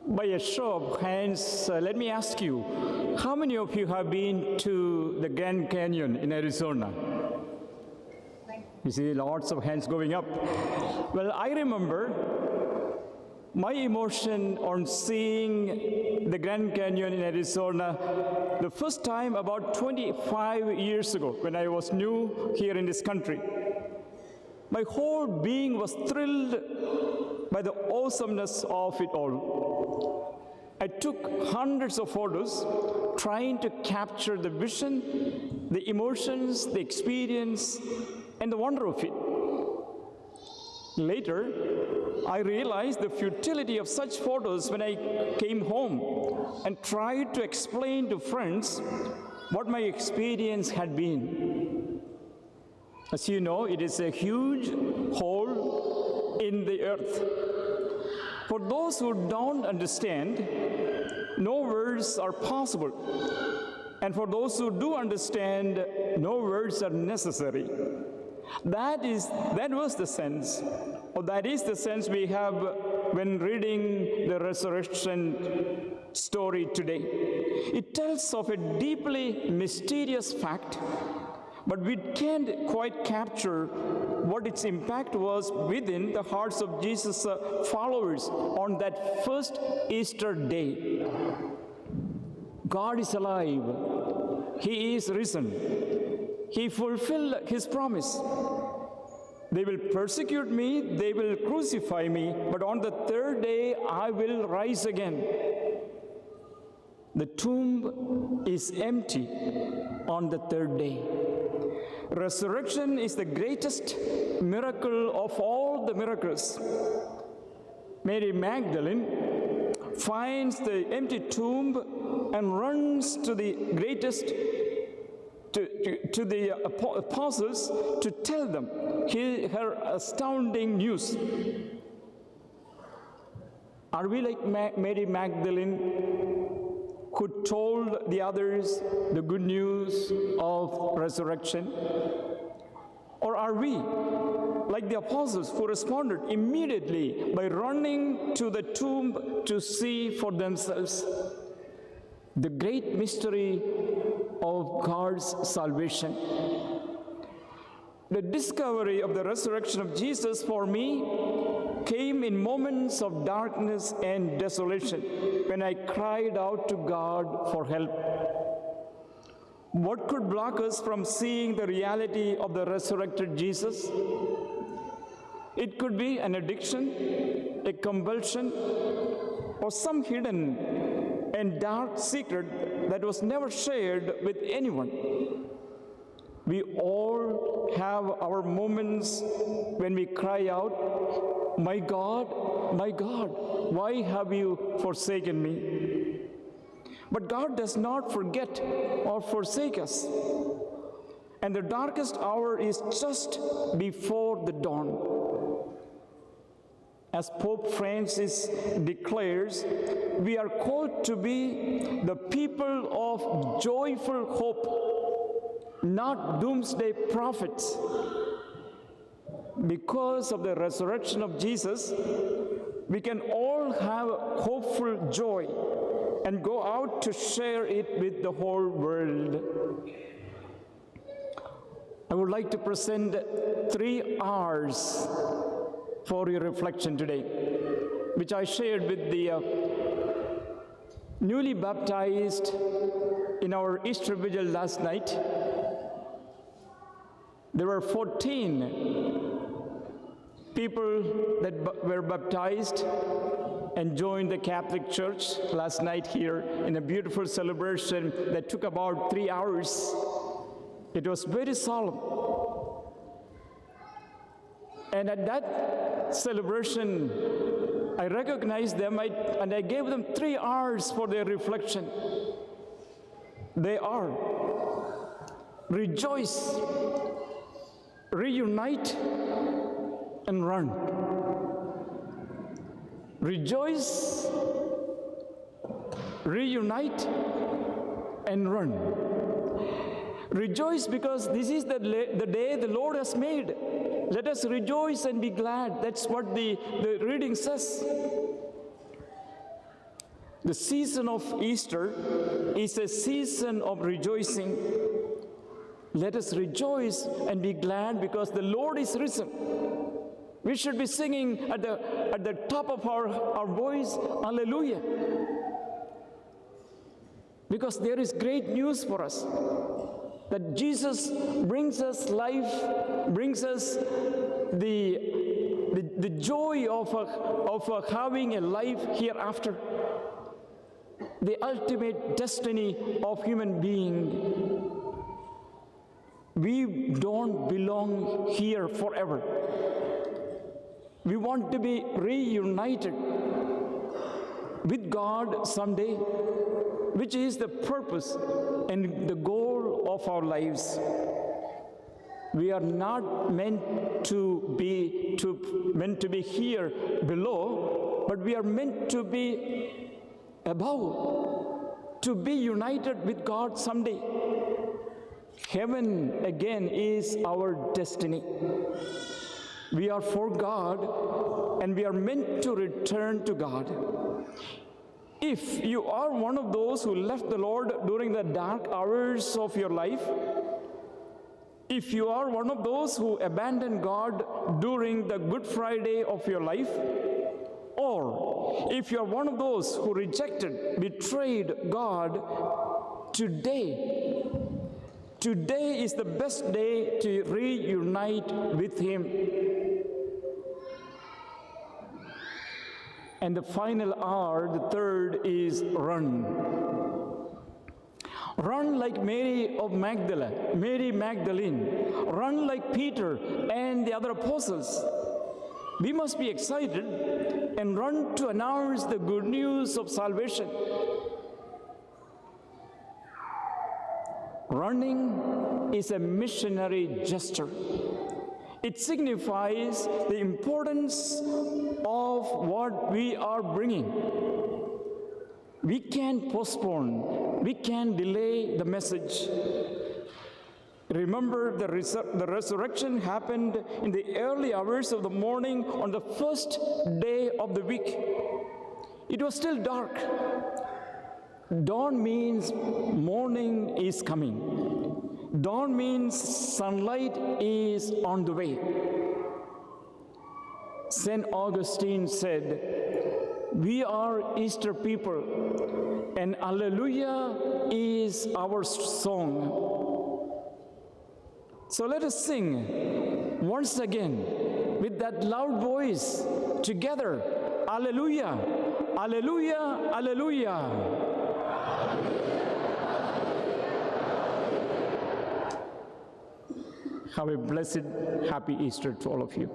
By a show of hands, let me ask you, how many of you have been to the Grand Canyon in Arizona? You see lots of hands going up. Well, I remember my emotion on seeing the Grand Canyon in Arizona the first time about 25 years ago when I was new here in this country. My whole being was thrilled by the awesomeness of it all. I took hundreds of photos trying to capture the vision, the emotions, the experience, and the wonder of it. Later, I realized the futility of such photos when I came home and tried to explain to friends what my experience had been. As you know, it is a huge hole in the earth. For those who don't understand, no words are possible. And for those who do understand, no words are necessary. That was the sense, or that is the sense we have when reading the resurrection story today. It tells of a deeply mysterious fact, but we can't quite capture what its impact was within the hearts of Jesus' followers on that first Easter day. God is alive. He is risen. He fulfilled His promise. They will persecute me, they will crucify me, but on the third day I will rise again. The tomb is empty on the third day. Resurrection is the greatest miracle of all the miracles. Mary Magdalene finds the empty tomb and runs to the apostles to tell them her astounding news. Are we like Mary Magdalene, who told the others the good news of resurrection? Or are we like the apostles who responded immediately by running to the tomb to see for themselves the great mystery of God's salvation? The discovery of the resurrection of Jesus for me came in moments of darkness and desolation when I cried out to God for help. What could block us from seeing the reality of the resurrected Jesus? It could be an addiction, a compulsion, or some hidden and dark secret that was never shared with anyone. We all have our moments when we cry out, my God, why have you forsaken me? But God does not forget or forsake us. And the darkest hour is just before the dawn. As Pope Francis declares, we are called to be the people of joyful hope, not doomsday prophets. Because of the resurrection of Jesus, we can all have hopeful joy and go out to share it with the whole world. I would like to present 3 R's for your reflection today, which I shared with the newly baptized in our Easter Vigil last night. There were 14 people that were baptized and joined the Catholic Church last night here in a beautiful celebration that took about 3 hours. It was very solemn. And at that celebration, I recognized them and I gave them 3 R's for their reflection. They are: rejoice, reunite, and run. Rejoice, reunite, and run. Rejoice because this is the day the Lord has made. Let us rejoice and be glad. That's what the reading says. The season of Easter is a season of rejoicing. Let us rejoice and be glad because the Lord is risen. We should be singing at the top of our voice, Hallelujah. Because there is great news for us, that Jesus brings us life, brings us the joy of having a life hereafter, the ultimate destiny of human being. We don't belong here forever. We want to be reunited with God someday, which is the purpose and the goal of our lives. We are not meant to be here below, but we are meant to be above, to be united with God someday. Heaven again is our destiny. We are for God and we are meant to return to God. If you are one of those who left the Lord during the dark hours of your life, if you are one of those who abandoned God during the Good Friday of your life, or if you are one of those who rejected, betrayed God, today is the best day to reunite with Him. And the final R, the third, is run. Run like Mary Magdalene. Run like Peter and the other apostles. We must be excited and run to announce the good news of salvation. Running is a missionary gesture. It signifies the importance of what we are bringing. We can't postpone, we can't delay the message. Remember, the resurrection happened in the early hours of the morning on the first day of the week. It was still dark. Dawn means morning is coming. Dawn means sunlight is on the way. St. Augustine said, "We are Easter people, and Alleluia is our song." So let us sing once again with that loud voice together, Alleluia, Alleluia, Alleluia. Have a blessed, happy Easter to all of you.